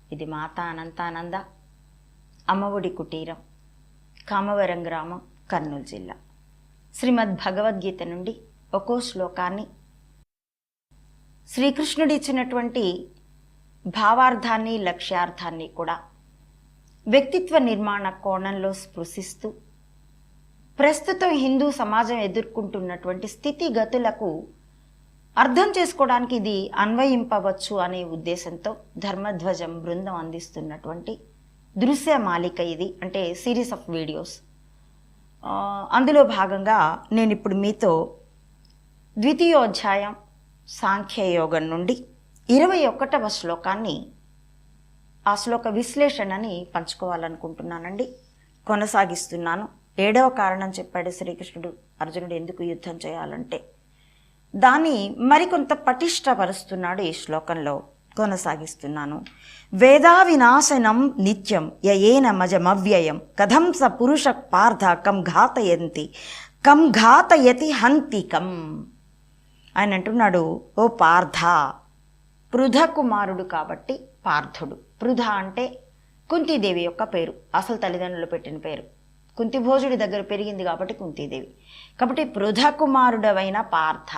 ఇది మాతా అనంతానంద అమ్మఒడి కుటీరం, కామవరం గ్రామం, కర్నూలు జిల్లా. శ్రీమద్ భగవద్గీత నుండి ఒక్కో శ్లోకాన్ని శ్రీకృష్ణుడు ఇచ్చినటువంటి భావార్థాన్ని, లక్ష్యార్థాన్ని కూడా వ్యక్తిత్వ నిర్మాణ కోణంలో స్పృశిస్తూ ప్రస్తుతం హిందూ సమాజం ఎదుర్కొంటున్నటువంటి స్థితిగతులకు అర్థం చేసుకోవడానికి ఇది అన్వయింపవచ్చు అనే ఉద్దేశంతో ధర్మధ్వజం బృందం అందిస్తున్నటువంటి దృశ్య మాలిక ఇది, అంటే సిరీస్ ఆఫ్ వీడియోస్. అందులో భాగంగా నేను ఇప్పుడు మీతో ద్వితీయోధ్యాయం సాంఖ్యయోగం నుండి 21వ శ్లోకాన్ని, ఆ శ్లోక విశ్లేషణని పంచుకోవాలనుకుంటున్నానండి. కొనసాగిస్తున్నాను. 7వ కారణం చెప్పాడు శ్రీకృష్ణుడు అర్జునుడు ఎందుకు యుద్ధం చేయాలంటే, దాన్ని మరికొంత పటిష్టపరుస్తున్నాడు ఈ శ్లోకంలో. కొనసాగిస్తున్నాను. వేదా వినాశనం నిత్యం యయేన మజమవ్యయం కథం స పురుష పార్థ కం ఘాతయతి హంతికం. ఆయన అంటున్నాడు, ఓ పార్థ, పృథ కుమారుడు కాబట్టి పార్థుడు. పృథ అంటే కుంతీదేవి యొక్క పేరు, అసలు తల్లిదండ్రులు పెట్టిన పేరు. కుంతిభోజుడి దగ్గర పెరిగింది కాబట్టి కుంతీదేవి, కాబట్టి పృథ కుమారుడవైన పార్థ.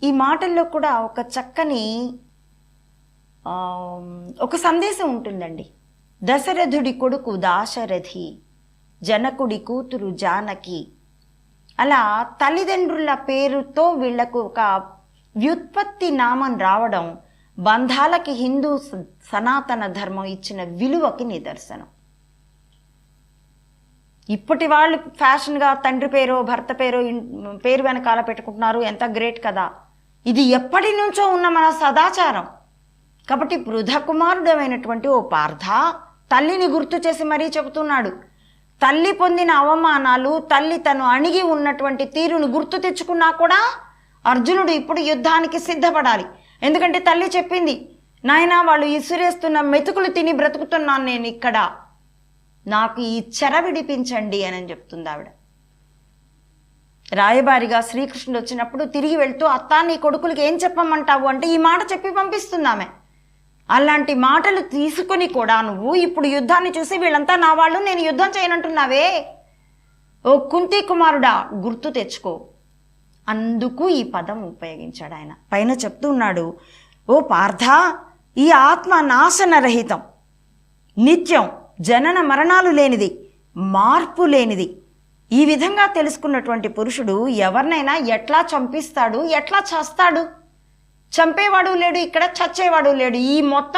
ఈ మాటల్లో కూడా ఒక చక్కని ఒక సందేశం ఉంటుందండి. దశరథుడి కొడుకు దాశరథి, జనకుడి కూతురు జానకి, అలా తల్లిదండ్రుల పేరుతో వీళ్లకు ఒక వ్యుత్పత్తి నామం రావడం బంధాలకి హిందూ సనాతన ధర్మం ఇచ్చిన విలువకి నిదర్శనం. ఇప్పటి వాళ్ళు ఫ్యాషన్గా తండ్రి పేరో భర్త పేరు వెనకాల పెట్టుకుంటున్నారు, ఎంత గ్రేట్ కదా. ఇది ఎప్పటి నుంచో ఉన్న మన సదాచారం. కాబట్టి పృథ కుమారుడమైనటువంటి ఓ పార్థ, తల్లిని గుర్తు చేసి మరీ చెబుతున్నాడు. తల్లి పొందిన అవమానాలు, తల్లి తను అణిగి ఉన్నటువంటి తీరును గుర్తు తెచ్చుకున్నా కూడా అర్జునుడు ఇప్పుడు యుద్ధానికి సిద్ధపడాలి. ఎందుకంటే తల్లి చెప్పింది, నాయనా వాళ్ళు ఇసురేస్తున్న మెతుకులు తిని బ్రతుకుతున్నాను నేను ఇక్కడ, నాకు ఈ చెర విడిపించండి అని చెప్తుంది ఆవిడ. రాయబారిగా శ్రీకృష్ణుడు వచ్చినప్పుడు తిరిగి వెళ్తూ, అత్తా నీ కొడుకులకి ఏం చెప్పమంటావు అంటే ఈ మాట చెప్పి పంపిస్తుంది ఆమె. అలాంటి మాటలు తీసుకుని కూడా నువ్వు ఇప్పుడు యుద్ధాన్ని చూసి వీళ్ళంతా నా వాళ్ళు, నేను యుద్ధం చేయనంటున్నావే, ఓ కుంతి కుమారుడా గుర్తు తెచ్చుకో. అందుకు ఈ పదం ఉపయోగించాడు ఆయన. పైన చెప్తూ ఉన్నాడు, ఓ పార్థ, ఈ ఆత్మ నాశనరహితం, నిత్యం, జనన మరణాలు లేనిది, మార్పు లేనిది. ఈ విధంగా తెలుసుకున్నటువంటి పురుషుడు ఎవరినైనా ఎట్లా చంపిస్తాడు, ఎట్లా చస్తాడు? చంపేవాడు లేడు ఇక్కడ, చచ్చేవాడు లేడు. ఈ మొత్తం